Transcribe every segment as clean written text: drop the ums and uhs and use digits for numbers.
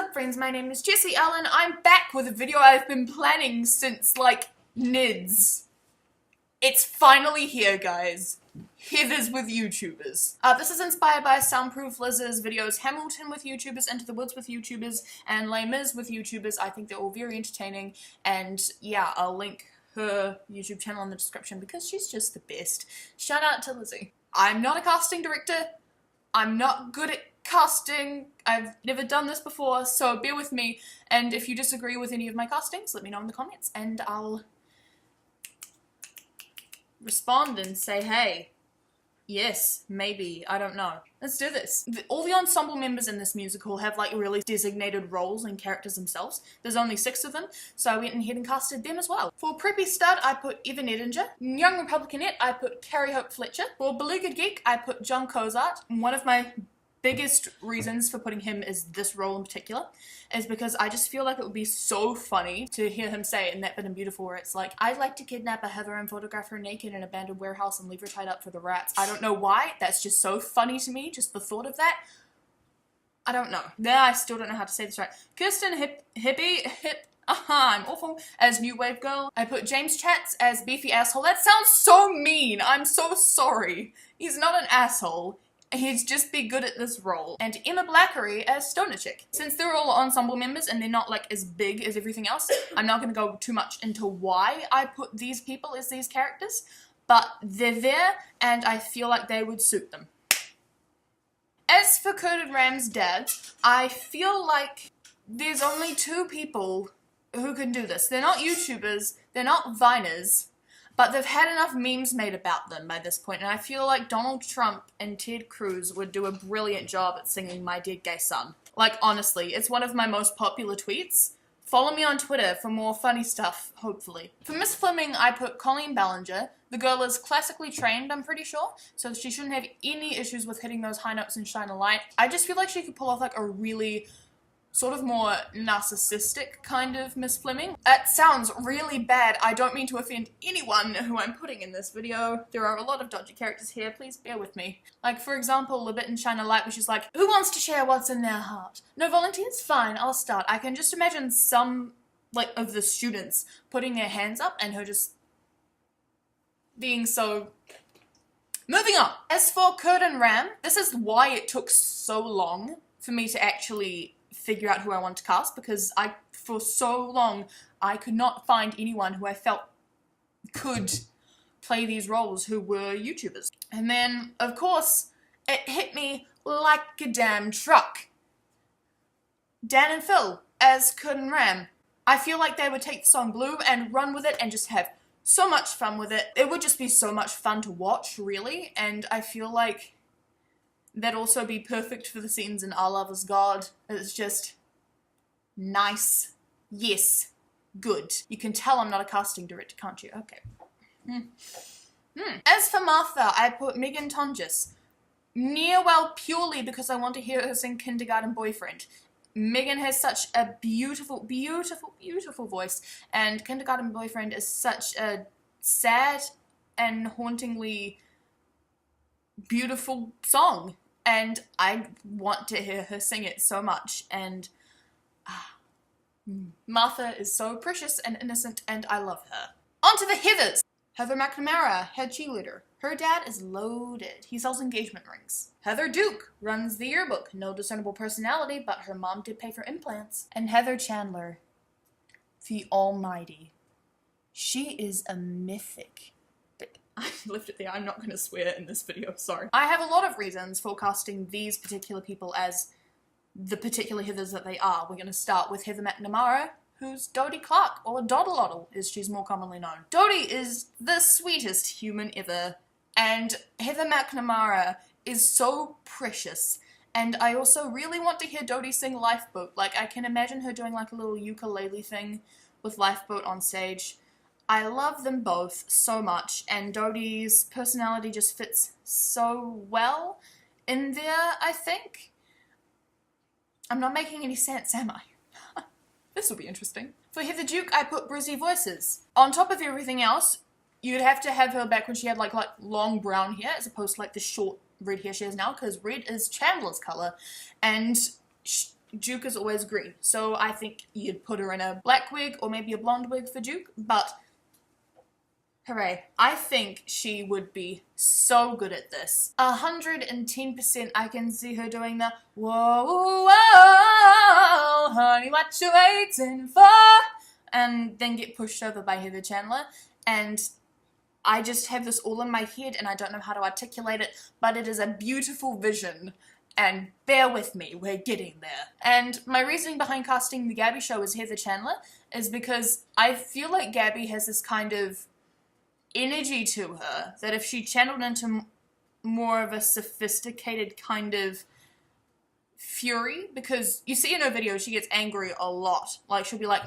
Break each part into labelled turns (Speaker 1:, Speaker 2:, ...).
Speaker 1: up, friends? My name is Jessi Ellen. I'm back with a video I've been planning since, like, NIDS. It's finally here, guys. Heathers with YouTubers. This is inspired by Soundproof Liz's videos, Hamilton with YouTubers, Into the Woods with YouTubers, and Les Mis with YouTubers. I think they're all very entertaining, and yeah, I'll link her YouTube channel in the description because she's just the best. Shout out to Lizzie. I'm not a casting director. I'm not good at casting. I've never done this before, so bear with me, and if you disagree with any of my castings, let me know in the comments, and I'll respond and say, hey, yes, maybe, I don't know. Let's do this. All the ensemble members in this musical have like really designated roles and characters themselves. There's only 6 of them, so I went ahead and casted them as well. For Preppy Stud, I put Evan Edinger. Young Republicanette, I put Carrie Fletcher. For Beluga Geek, I put Jon Cozart. One of my biggest reasons for putting him as this role in particular is because I just feel like it would be so funny to hear him say in that bit in Beautiful where it's like, I'd like to kidnap a Heather and photograph her naked in an abandoned warehouse and leave her tied up for the rats. I don't know why, that's just so funny to me, just the thought of that. I don't know. I still don't know how to say this right. Kirstyn Hippe, I'm awful, as New Wave Girl. I put JamesChats as Beefy Asshole. That sounds so mean, I'm so sorry. He's not an asshole. He'd just be good at this role. And Emma Blackery as Stoner Chick. Since they're all ensemble members and they're not like as big as everything else, I'm not going to go too much into why I put these people as these characters, but they're there and I feel like they would suit them. As for Curtin Ram's dad, I feel like there's only 2 people who can do this. They're not YouTubers, they're not Viners, but they've had enough memes made about them by this point, and I feel like Donald Trump and Ted Cruz would do a brilliant job at singing My Dead Gay Son. Like, honestly, it's one of my most popular tweets. Follow me on Twitter for more funny stuff, hopefully. For Miss Fleming, I put Colleen Ballinger. The girl is classically trained, I'm pretty sure, so she shouldn't have any issues with hitting those high notes and shine a light. I just feel like she could pull off like a really sort of more narcissistic kind of Miss Fleming. That sounds really bad. I don't mean to offend anyone who I'm putting in this video. There are a lot of dodgy characters here, please bear with me. Like, for example, a bit in Shine a Light, which is like, who wants to share what's in their heart? No volunteers? Fine, I'll start. I can just imagine some, like, of the students putting their hands up and her just being so... Moving on. As for Curtin Ram, this is why it took so long for me to actually figure out who I want to cast, because for so long, I could not find anyone who I felt could play these roles who were YouTubers. And then, of course, it hit me like a damn truck. Dan and Phil as Curtin Ram. I feel like they would take the song Blue and run with it and just have so much fun with it. It would just be so much fun to watch, really, and I feel like that'd also be perfect for the scenes in Our Love Is God. It's just nice. Yes. Good. You can tell I'm not a casting director, can't you? Okay. As for Martha, I put Meghan Tonjes. Well, purely because I want to hear her sing Kindergarten Boyfriend. Meghan has such a beautiful, beautiful, beautiful voice, and Kindergarten Boyfriend is such a sad and hauntingly beautiful song, and I want to hear her sing it so much, and Martha is so precious and innocent, and I love her. On to the Heathers! Heather McNamara, head cheerleader. Her dad is loaded. He sells engagement rings. Heather Duke runs the yearbook. No discernible personality, but her mom did pay for implants. And Heather Chandler, the almighty. She is a mythic. I left it there. I'm not going to swear in this video, sorry. I have a lot of reasons for casting these particular people as the particular Heathers that they are. We're going to start with Heather McNamara, who's Dodie Clark, or Doddle as she's more commonly known. Dodie is the sweetest human ever, and Heather McNamara is so precious. And I also really want to hear Dodie sing Lifeboat. Like, I can imagine her doing like a little ukulele thing with Lifeboat on stage. I love them both so much, and Dodie's personality just fits so well in there, I think. I'm not making any sense, am I? This will be interesting. For Heather Duke, I put BrizzyVoices. On top of everything else, you'd have to have her back when she had like long brown hair as opposed to like the short red hair she has now, because red is Chandler's color, and Duke is always green, so I think you'd put her in a black wig or maybe a blonde wig for Duke, but hooray. I think she would be so good at this. 110% I can see her doing the whoa, whoa, honey, what you waiting for? And then get pushed over by Heather Chandler. And I just have this all in my head and I don't know how to articulate it, but it is a beautiful vision. And bear with me, we're getting there. And my reasoning behind casting the Gabbie Show as Heather Chandler is because I feel like Gabbie has this kind of energy to her that if she channeled into more of a sophisticated kind of fury, because you see in her videos she gets angry a lot. Like, she'll be like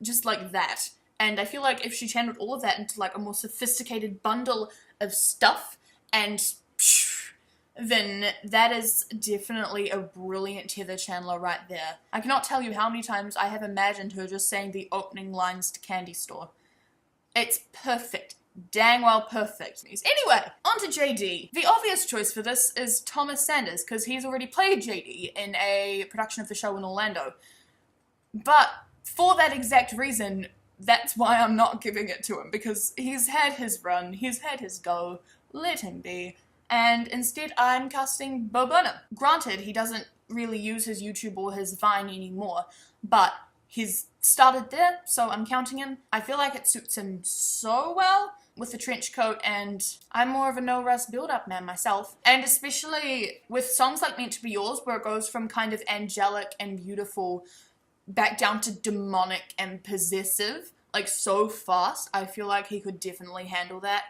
Speaker 1: just like that. And I feel like if she channeled all of that into like a more sophisticated bundle of stuff, and then that is definitely a brilliant Heather Chandler right there. I cannot tell you how many times I have imagined her just saying the opening lines to Candy Store. It's perfect. Dang well perfect. Anyway, on to JD. The obvious choice for this is Thomas Sanders, because he's already played JD in a production of the show in Orlando. But for that exact reason, that's why I'm not giving it to him, because he's had his run, he's had his go, let him be. And instead I'm casting Burnham. Granted, he doesn't really use his YouTube or his Vine anymore, but he's started there, so I'm counting him. I feel like it suits him so well with the trench coat, and I'm more of a no-rust build-up man myself. And especially with songs like Meant to Be Yours, where it goes from kind of angelic and beautiful back down to demonic and possessive, like so fast, I feel like he could definitely handle that.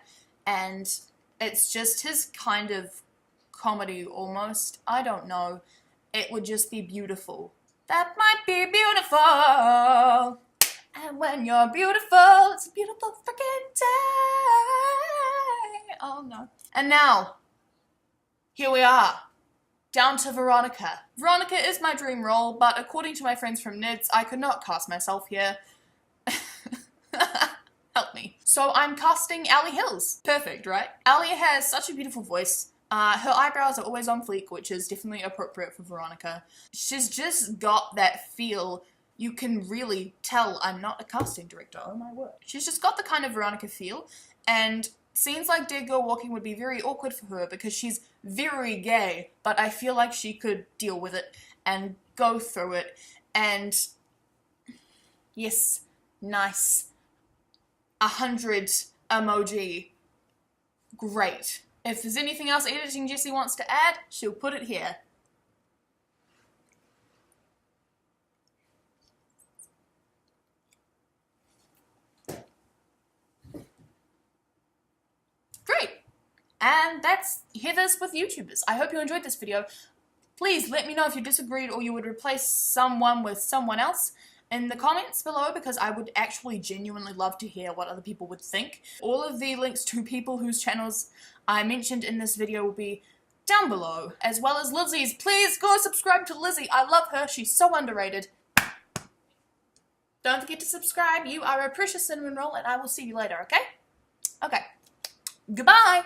Speaker 1: And it's just his kind of comedy almost. I don't know. It would just be beautiful. That might be beautiful. And when you're beautiful, it's a beautiful freaking day. Oh no. And now, here we are. Down to Veronica. Veronica is my dream role, but according to my friends from NIDS, I could not cast myself here. Help me. So I'm casting Allie Hills. Perfect, right? Allie has such a beautiful voice. Her eyebrows are always on fleek, which is definitely appropriate for Veronica. She's just got that feel. You can really tell I'm not a casting director, oh my word. She's just got the kind of Veronica feel, and scenes like Dead Girl Walking would be very awkward for her because she's very gay, but I feel like she could deal with it and go through it. And yes, nice. 100 emoji. Great. If there's anything else Editing Jessi wants to add, she'll put it here. Great. And that's Heathers with YouTubers. I hope you enjoyed this video. Please let me know if you disagreed or you would replace someone with someone else in the comments below, because I would actually genuinely love to hear what other people would think. All of the links to people whose channels I mentioned in this video will be down below, as well as Lizzie's. Please go subscribe to Lizzie. I love her. She's so underrated. Don't forget to subscribe. You are a precious cinnamon roll, and I will see you later, okay? Okay. Goodbye!